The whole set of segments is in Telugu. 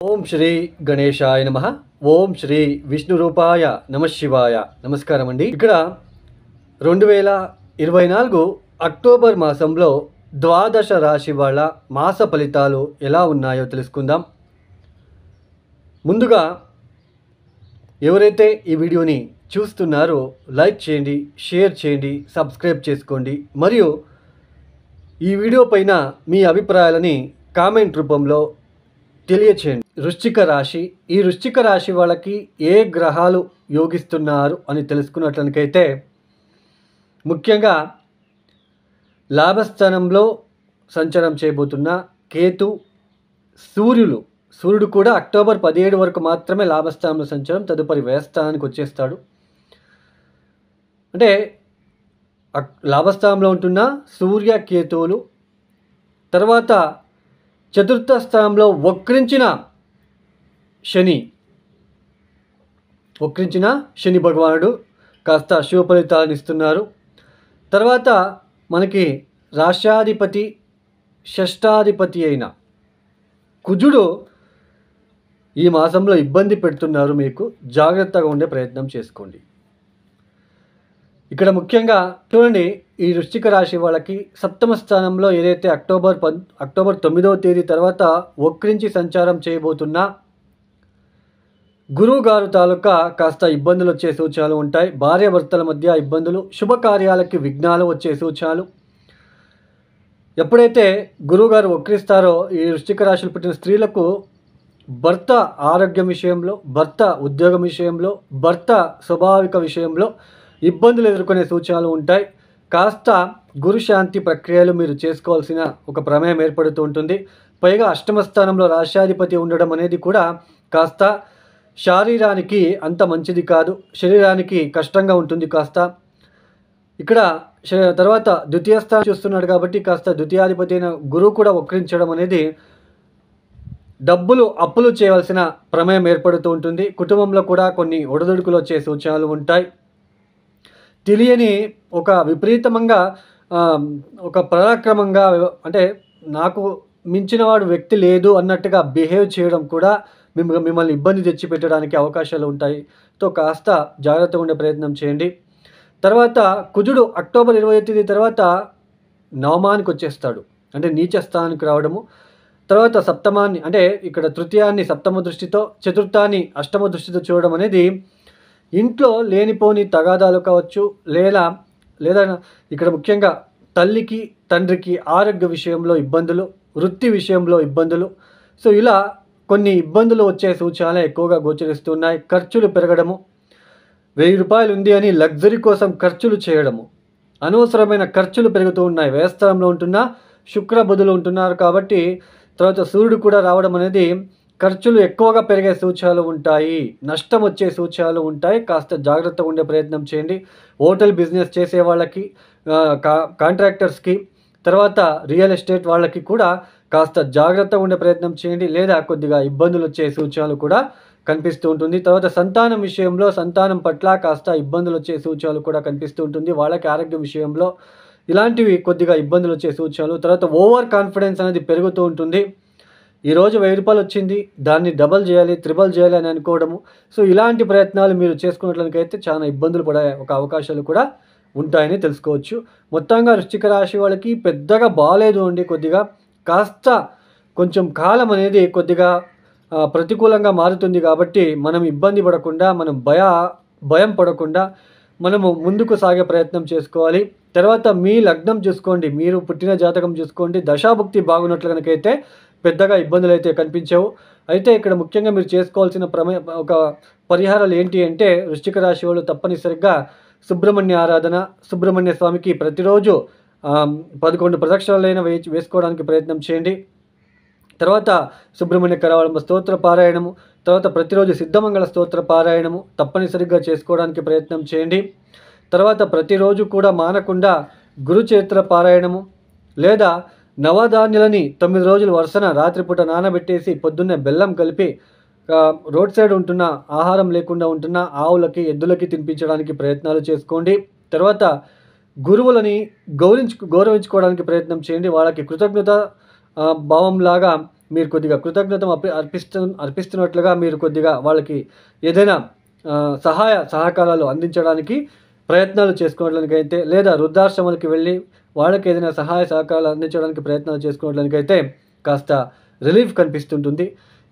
ఓం శ్రీ గణేశాయ నమః. ఓం శ్రీ విష్ణు రూపాయ నమ శివాయ. నమస్కారం అండి. ఇక్కడ 2024 అక్టోబర్ మాసంలో ద్వాదశ రాశి వాళ్ళ మాస ఫలితాలు ఎలా ఉన్నాయో తెలుసుకుందాం. ముందుగా ఎవరైతే ఈ వీడియోని చూస్తున్నారో లైక్ చేయండి, షేర్ చేయండి, సబ్స్క్రైబ్ చేసుకోండి. మరియు ఈ వీడియో పైన మీ అభిప్రాయాలని కామెంట్ రూపంలో తెలియచేయండి. వృశ్చిక రాశి, ఈ వృశ్చిక రాశి వాళ్ళకి ఏ గ్రహాలు యోగిస్తున్నారు అని తెలుసుకున్నట్లయితే ముఖ్యంగా లాభస్థానంలో సంచారం చేయబోతున్న కేతు, సూర్యుడు కూడా అక్టోబర్ 17 వరకు మాత్రమే లాభస్థానంలో సంచారం, తదుపరి వ్యయస్థానానికి వచ్చేస్తాడు. అంటే లాభస్థానంలో ఉంటున్న సూర్య కేతువులు, తర్వాత చతుర్థ స్థానంలో వక్రించిన శని భగవానుడు కాస్త శుభ ఫలితాలను ఇస్తున్నారు. తర్వాత మనకి రాష్ట్రాధిపతి, షష్టాధిపతి అయిన కుజుడు ఈ మాసంలో ఇబ్బంది పెడుతున్నారు. మీకు జాగ్రత్తగా ఉండే ప్రయత్నం చేసుకోండి. ఇక్కడ ముఖ్యంగా చూడండి, ఈ వృశ్చిక రాశి వాళ్ళకి సప్తమ స్థానంలో ఏదైతే అక్టోబర్ 9వ తేదీ తర్వాత వక్రించి సంచారం చేయబోతున్న గురువు గారు తాలూకా కాస్త ఇబ్బందులు వచ్చే సూచనలు ఉంటాయి. భార్యాభర్తల మధ్య ఇబ్బందులు, శుభకార్యాలకి విఘ్నాలు వచ్చే సూచనలు. ఎప్పుడైతే గురువుగారు వక్రిస్తారో ఈ వృశ్చిక రాశిలో పుట్టిన స్త్రీలకు భర్త ఆరోగ్యం విషయంలో, భర్త ఉద్యోగం విషయంలో, భర్త స్వాభావిక విషయంలో ఇబ్బందులు ఎదుర్కొనే సూచనలు ఉంటాయి. కాస్త గురుశాంతి ప్రక్రియలు మీరు చేసుకోవాల్సిన ఒక ప్రమేయం ఏర్పడుతూ ఉంటుంది. పైగా అష్టమ స్థానంలో రాష్ట్రాధిపతి ఉండడం అనేది కూడా కాస్త శారీరానికి అంత మంచిది కాదు, శరీరానికి కష్టంగా ఉంటుంది కాస్త. ఇక్కడ తర్వాత ద్వితీయ స్థానం చూస్తున్నాడు కాబట్టి కాస్త ద్వితీయాధిపతి అయిన గురువు కూడా వక్రించడం అనేది అప్పులు చేయవలసిన ప్రమేయం ఏర్పడుతూ ఉంటుంది. కుటుంబంలో కూడా కొన్ని ఒడిదుడుకులు వచ్చే సూచనలు ఉంటాయి. తెలియని ఒక విపరీతంగా ఒక పరాక్రమంగా, అంటే నాకు మించిన వాడు వ్యక్తి లేదు అన్నట్టుగా బిహేవ్ చేయడం కూడా మిమ్మల్ని ఇబ్బంది తెచ్చిపెట్టడానికి అవకాశాలు ఉంటాయి. కాస్త జాగ్రత్తగా ఉండే ప్రయత్నం చేయండి. తర్వాత కుజుడు అక్టోబర్ 20వ తేదీ తర్వాత నవమానికి వచ్చేస్తాడు, అంటే నీచ స్థానానికి రావడము. తర్వాత సప్తమాన్ని, అంటే ఇక్కడ తృతీయాన్ని సప్తమ దృష్టితో, చతుర్థాన్ని అష్టమ దృష్టితో చూడడం అనేది ఇంట్లో లేనిపోని తగాదాలు కావచ్చు, లేదా ఇక్కడ ముఖ్యంగా తల్లికి తండ్రికి ఆరోగ్య విషయంలో ఇబ్బందులు, వృత్తి విషయంలో ఇబ్బందులు. ఇలా కొన్ని ఇబ్బందులు వచ్చే సూచనలు ఎక్కువగా గోచరిస్తున్నాయి. ఖర్చులు పెరగడము, 1000 రూపాయలు ఉంది అని లగ్జరీ కోసం ఖర్చులు చేయడము, అనవసరమైన ఖర్చులు పెరుగుతూ ఉన్నాయి. వ్యయస్థానంలో ఉంటున్న శుక్ర బుధులు ఉంటున్నారు కాబట్టి, తర్వాత సూర్యుడు కూడా రావడం అనేది ఖర్చులు ఎక్కువగా పెరిగే సూచనలు ఉంటాయి, నష్టం వచ్చే సూచనలు ఉంటాయి. కాస్త జాగ్రత్తగా ఉండే ప్రయత్నం చేయండి. హోటల్ బిజినెస్ చేసే వాళ్ళకి, కాంట్రాక్టర్స్కి, తర్వాత రియల్ ఎస్టేట్ వాళ్ళకి కూడా కాస్త జాగ్రత్తగా ఉండే ప్రయత్నం చేయండి, లేదా కొద్దిగా ఇబ్బందులు వచ్చే సూచనలు కూడా కనిపిస్తూ ఉంటుంది. తర్వాత సంతానం విషయంలో, సంతానం పట్ల కాస్త ఇబ్బందులు వచ్చే సూచనలు కూడా కనిపిస్తూ ఉంటుంది. వాళ్ళకి ఆరోగ్యం విషయంలో ఇలాంటివి కొద్దిగా ఇబ్బందులు వచ్చే సూచనలు. తర్వాత ఓవర్ కాన్ఫిడెన్స్ అనేది పెరుగుతూ ఉంటుంది. ఈరోజు 1000 రూపాయలు వచ్చింది, దాన్ని డబల్ చేయాలి, త్రిబల్ చేయాలి అని అనుకోవడము. ఇలాంటి ప్రయత్నాలు మీరు చేసుకున్నట్లయితే చాలా ఇబ్బందులు పడే ఒక అవకాశాలు కూడా ఉంటాయని తెలుసుకోవచ్చు. మొత్తంగా వృశ్చిక రాశి వాళ్ళకి పెద్దగా బాగాలేదు అండి. కొద్దిగా కాస్త కొంచెం కాలం అనేది కొద్దిగా ప్రతికూలంగా మారుతుంది కాబట్టి మనం ఇబ్బంది పడకుండా, మనం భయం పడకుండా మనము ముందుకు సాగే ప్రయత్నం చేసుకోవాలి. తర్వాత మీ లగ్నం చూసుకోండి, మీరు పుట్టిన జాతకం చూసుకోండి. దశాభుక్తి బాగున్నట్లు కనుకైతే పెద్దగా ఇబ్బందులు అయితే కనిపించవు. అయితే ఇక్కడ ముఖ్యంగా మీరు చేసుకోవాల్సిన ఒక పరిహారాలు ఏంటి అంటే, వృశ్చిక రాశి వాళ్ళు తప్పనిసరిగా సుబ్రహ్మణ్య ఆరాధన, సుబ్రహ్మణ్య స్వామికి ప్రతిరోజు 11 ప్రదక్షిణలైన వేసుకోవడానికి ప్రయత్నం చేయండి. తర్వాత సుబ్రహ్మణ్య కరావళంబ స్తోత్ర పారాయణము, తర్వాత ప్రతిరోజు సిద్ధమంగళ స్తోత్ర పారాయణము తప్పనిసరిగా చేసుకోవడానికి ప్రయత్నం చేయండి. తర్వాత ప్రతిరోజు కూడా మానకుండా గురుచరిత్ర పారాయణము, లేదా నవధాన్యాలని 9 రోజులు వరుసన రాత్రిపూట నానబెట్టేసి పొద్దున్నే బెల్లం కలిపి రోడ్ సైడ్ ఉంటున్న, ఆహారం లేకుండా ఉంటున్న ఆవులకి, ఎద్దులకి తినిపించడానికి ప్రయత్నాలు చేసుకోండి. తర్వాత గురువులని గౌరవించుకోవడానికి ప్రయత్నం చేయండి. వాళ్ళకి కృతజ్ఞత భావంలాగా మీరు కొద్దిగా కృతజ్ఞత అర్పిస్తున్నట్లుగా మీరు కొద్దిగా వాళ్ళకి ఏదైనా సహాయ సహకారాలు అందించడానికి ప్రయత్నాలు చేసుకోవడానికైతే, లేదా వృద్ధాశ్రమాలకు వెళ్ళి వాళ్ళకి ఏదైనా సహాయ సహకారాలు అందించడానికి ప్రయత్నాలు చేసుకోవడానికైతే కాస్త రిలీఫ్ కనిపిస్తుంటుంది.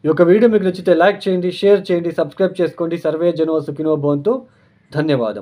ఈ యొక్క వీడియో మీకు నచ్చితే లైక్ చేయండి, షేర్ చేయండి, సబ్స్క్రైబ్ చేసుకోండి. సర్వే జనో సుఖినో భవంతు. ధన్యవాదములు.